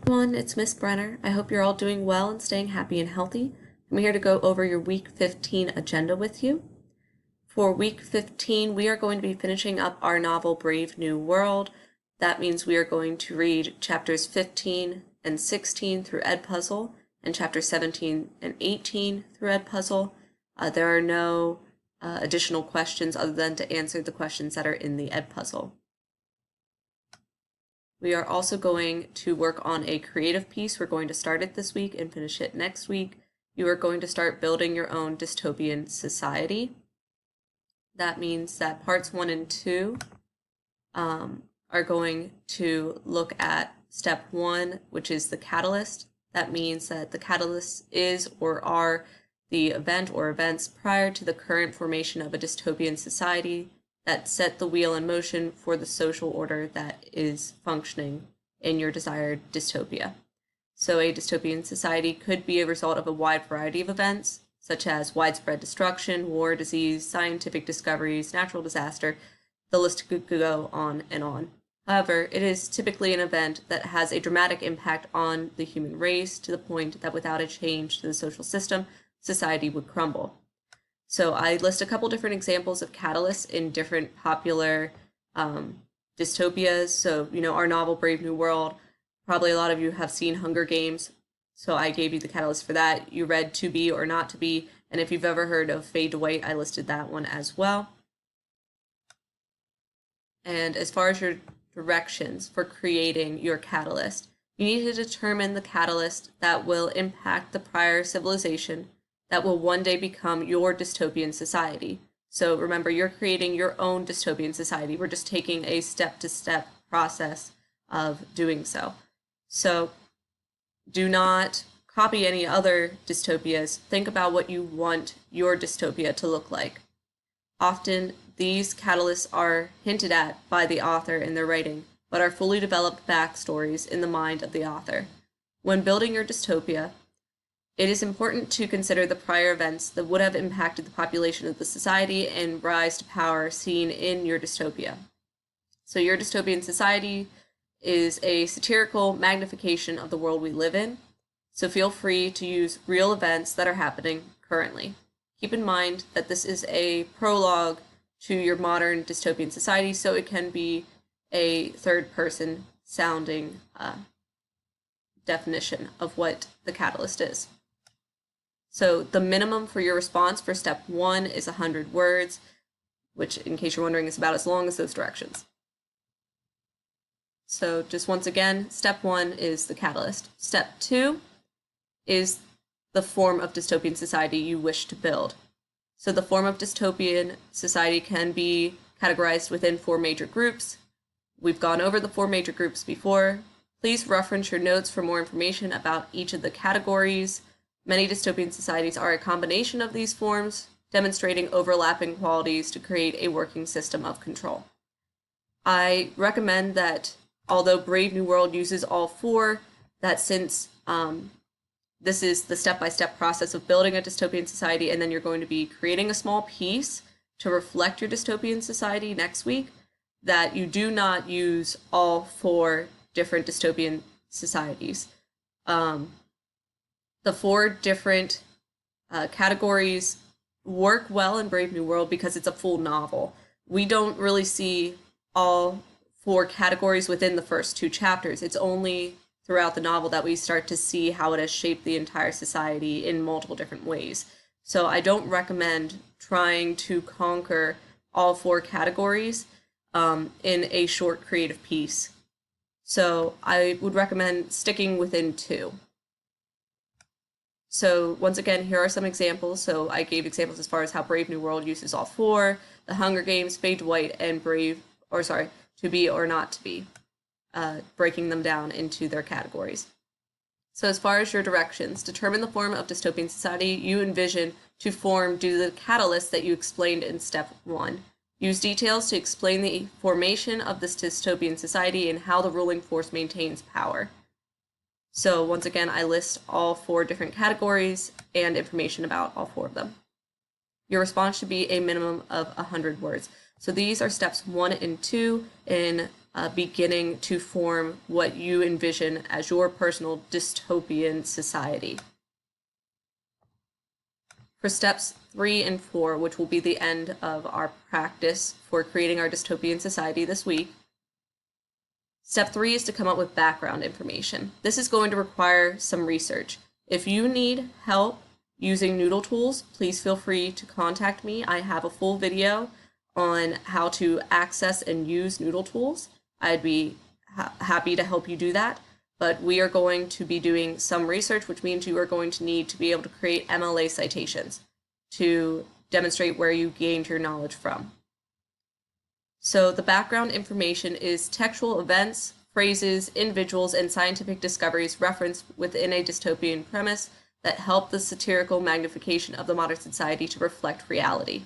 everyone, it's Miss Brenner. I hope you're all doing well and staying happy and healthy. I'm here to go over your week 15 agenda with you. For week 15, we are going to be finishing up our novel Brave New World. That means we are going to read chapters 15 and 16 through Edpuzzle and chapters 17 and 18 through Edpuzzle. There are no additional questions other than to answer the questions that are in the Edpuzzle. We are also going to work on a creative piece. We're going to start it this week and finish it next week. You are going to start building your own dystopian society. That means that parts 1 and 2 are going to look at step 1, which is the catalyst. That means that the catalyst is or are the event or events prior to the current formation of a dystopian society that set the wheel in motion for the social order that is functioning in your desired dystopia. So a dystopian society could be a result of a wide variety of events, such as widespread destruction, war, disease, scientific discoveries, natural disaster. The list could go on and on. However, it is typically an event that has a dramatic impact on the human race to the point that without a change to the social system, society would crumble. So I list a couple different examples of catalysts in different popular dystopias. So, our novel Brave New World, probably a lot of you have seen Hunger Games. So I gave you the catalyst for that. You read To Be or Not to Be. And if you've ever heard of Fade to White, I listed that one as well. And as far as your directions for creating your catalyst, you need to determine the catalyst that will impact the prior civilization that will one day become your dystopian society. So remember, you're creating your own dystopian society. We're just taking a step-to-step process of doing so. So do not copy any other dystopias. Think about what you want your dystopia to look like. Often, these catalysts are hinted at by the author in their writing, but are fully developed backstories in the mind of the author. When building your dystopia, it is important to consider the prior events that would have impacted the population of the society and rise to power seen in your dystopia. So your dystopian society is a satirical magnification of the world we live in, so feel free to use real events that are happening currently. Keep in mind that this is a prologue to your modern dystopian society, so it can be a third-person sounding definition of what the catalyst is. So the minimum for your response for step 1 is 100 words, which, in case you're wondering, is about as long as those directions. So just once again, step 1 is the catalyst. Step 2 is the form of dystopian society you wish to build. So the form of dystopian society can be categorized within 4 major groups. We've gone over the 4 major groups before. Please reference your notes for more information about each of the categories. Many dystopian societies are a combination of these forms, demonstrating overlapping qualities to create a working system of control. I recommend that, although Brave New World uses all 4, that since this is the step-by-step process of building a dystopian society, and then you're going to be creating a small piece to reflect your dystopian society next week, that you do not use all 4 different dystopian societies. The 4 different categories work well in Brave New World because it's a full novel. We don't really see all 4 categories within the first 2 chapters. It's only throughout the novel that we start to see how it has shaped the entire society in multiple different ways. So I don't recommend trying to conquer all 4 categories in a short creative piece. So I would recommend sticking within 2. So once again, here are some examples. So I gave examples as far as how Brave New World uses all 4, the Hunger Games, Fade to White, and To Be or Not to Be, breaking them down into their categories. So as far as your directions, determine the form of dystopian society you envision to form due to the catalyst that you explained in step 1. Use details to explain the formation of this dystopian society and how the ruling force maintains power. So once again, I list all 4 different categories and information about all 4 of them. Your response should be a minimum of 100 words. So these are steps 1 and 2 in beginning to form what you envision as your personal dystopian society. For steps 3 and 4, which will be the end of our practice for creating our dystopian society this week, step 3 is to come up with background information. This is going to require some research. If you need help using Noodle tools, please feel free to contact me. I have a full video on how to access and use Noodle tools. I'd be happy to help you do that, but we are going to be doing some research, which means you are going to need to be able to create MLA citations to demonstrate where you gained your knowledge from. So the background information is textual events, phrases, individuals, and scientific discoveries referenced within a dystopian premise that help the satirical magnification of the modern society to reflect reality.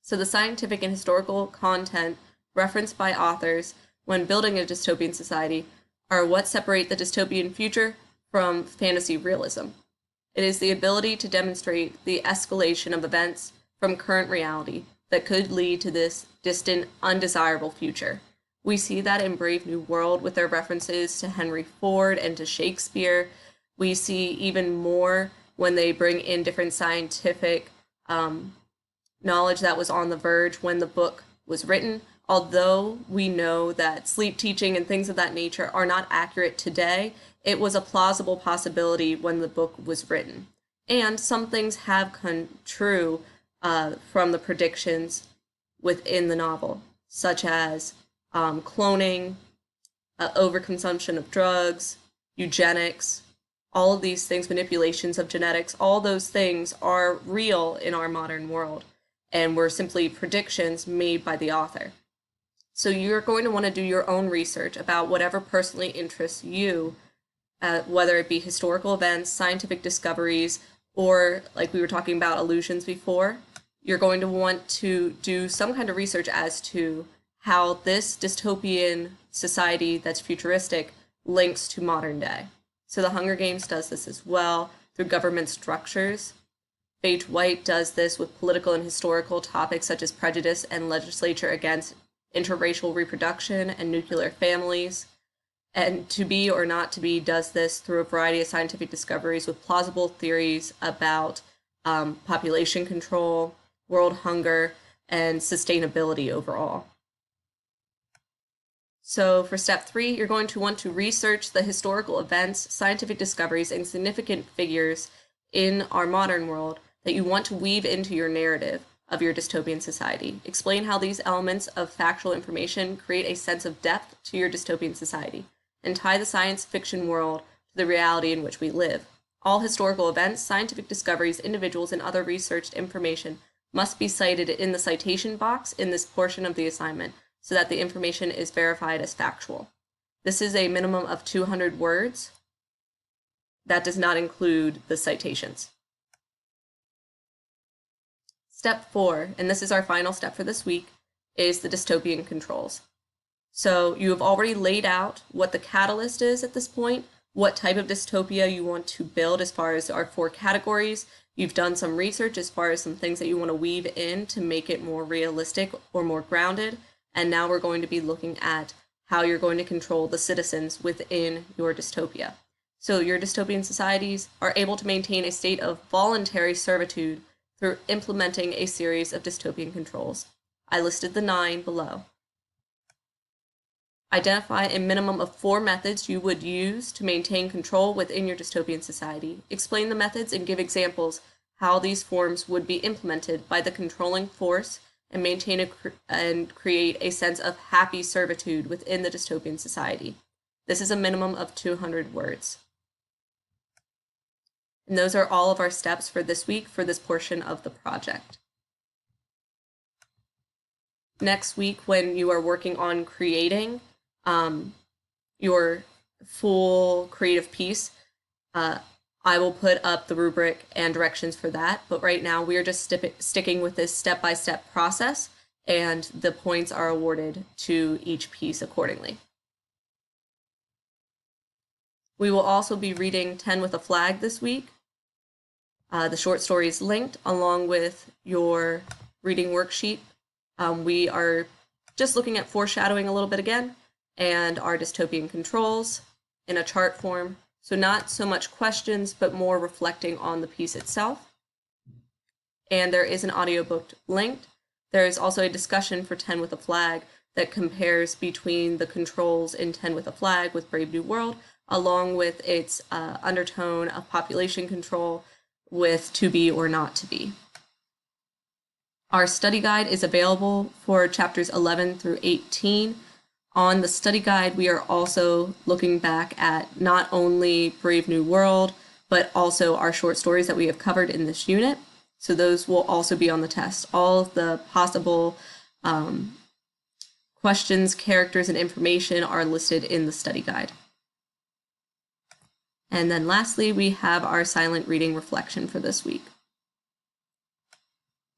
So the scientific and historical content referenced by authors when building a dystopian society are what separate the dystopian future from fantasy realism. It is the ability to demonstrate the escalation of events from current reality that could lead to this distant, undesirable future. We see that in Brave New World with their references to Henry Ford and to Shakespeare. We see even more when they bring in different scientific knowledge that was on the verge when the book was written. Although we know that sleep teaching and things of that nature are not accurate today, it was a plausible possibility when the book was written. And some things have come true from the predictions within the novel, such as cloning, overconsumption of drugs, eugenics, all of these things, manipulations of genetics, all those things are real in our modern world and were simply predictions made by the author. So you're going to want to do your own research about whatever personally interests you, whether it be historical events, scientific discoveries, or like we were talking about illusions before. You're going to want to do some kind of research as to how this dystopian society that's futuristic links to modern day. So the Hunger Games does this as well through government structures. Paige White does this with political and historical topics such as prejudice and legislature against interracial reproduction and nuclear families. And To Be or Not to Be does this through a variety of scientific discoveries with plausible theories about population control, world hunger, and sustainability overall. So for step 3, you're going to want to research the historical events, scientific discoveries, and significant figures in our modern world that you want to weave into your narrative of your dystopian society. Explain how these elements of factual information create a sense of depth to your dystopian society, and tie the science fiction world to the reality in which we live. All historical events, scientific discoveries, individuals, and other researched information must be cited in the citation box in this portion of the assignment so that the information is verified as factual. This is a minimum of 200 words. That does not include the citations. Step 4, and this is our final step for this week, is the dystopian controls. So you have already laid out what the catalyst is at this point, what type of dystopia you want to build as far as our 4 categories. You've done some research as far as some things that you want to weave in to make it more realistic or more grounded. And now we're going to be looking at how you're going to control the citizens within your dystopia. So your dystopian societies are able to maintain a state of voluntary servitude through implementing a series of dystopian controls. I listed the 9 below. Identify a minimum of 4 methods you would use to maintain control within your dystopian society. Explain the methods and give examples how these forms would be implemented by the controlling force and maintain and create a sense of happy servitude within the dystopian society. This is a minimum of 200 words. And those are all of our steps for this week for this portion of the project. Next week, when you are working on creating your full creative piece, I will put up the rubric and directions for that. But right now, we are just sticking with this step-by-step process, and the points are awarded to each piece accordingly. We will also be reading 10 with a Flag this week. The short story is linked along with your reading worksheet. We are just looking at foreshadowing a little bit again. and our dystopian controls in a chart form. So not so much questions, but more reflecting on the piece itself. And there is an audiobook linked. There is also a discussion for 10 with a Flag that compares between the controls in 10 with a Flag with Brave New World, along with its undertone of population control with To Be or Not to Be. Our study guide is available for chapters 11 through 18. On the study guide, we are also looking back at not only Brave New World, but also our short stories that we have covered in this unit. So those will also be on the test. All of the possible questions, characters, and information are listed in the study guide. And then lastly, we have our silent reading reflection for this week.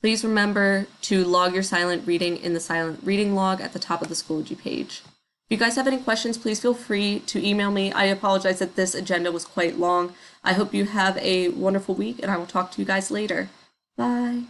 Please remember to log your silent reading in the silent reading log at the top of the Schoology page. If you guys have any questions, please feel free to email me. I apologize that this agenda was quite long. I hope you have a wonderful week, and I will talk to you guys later. Bye.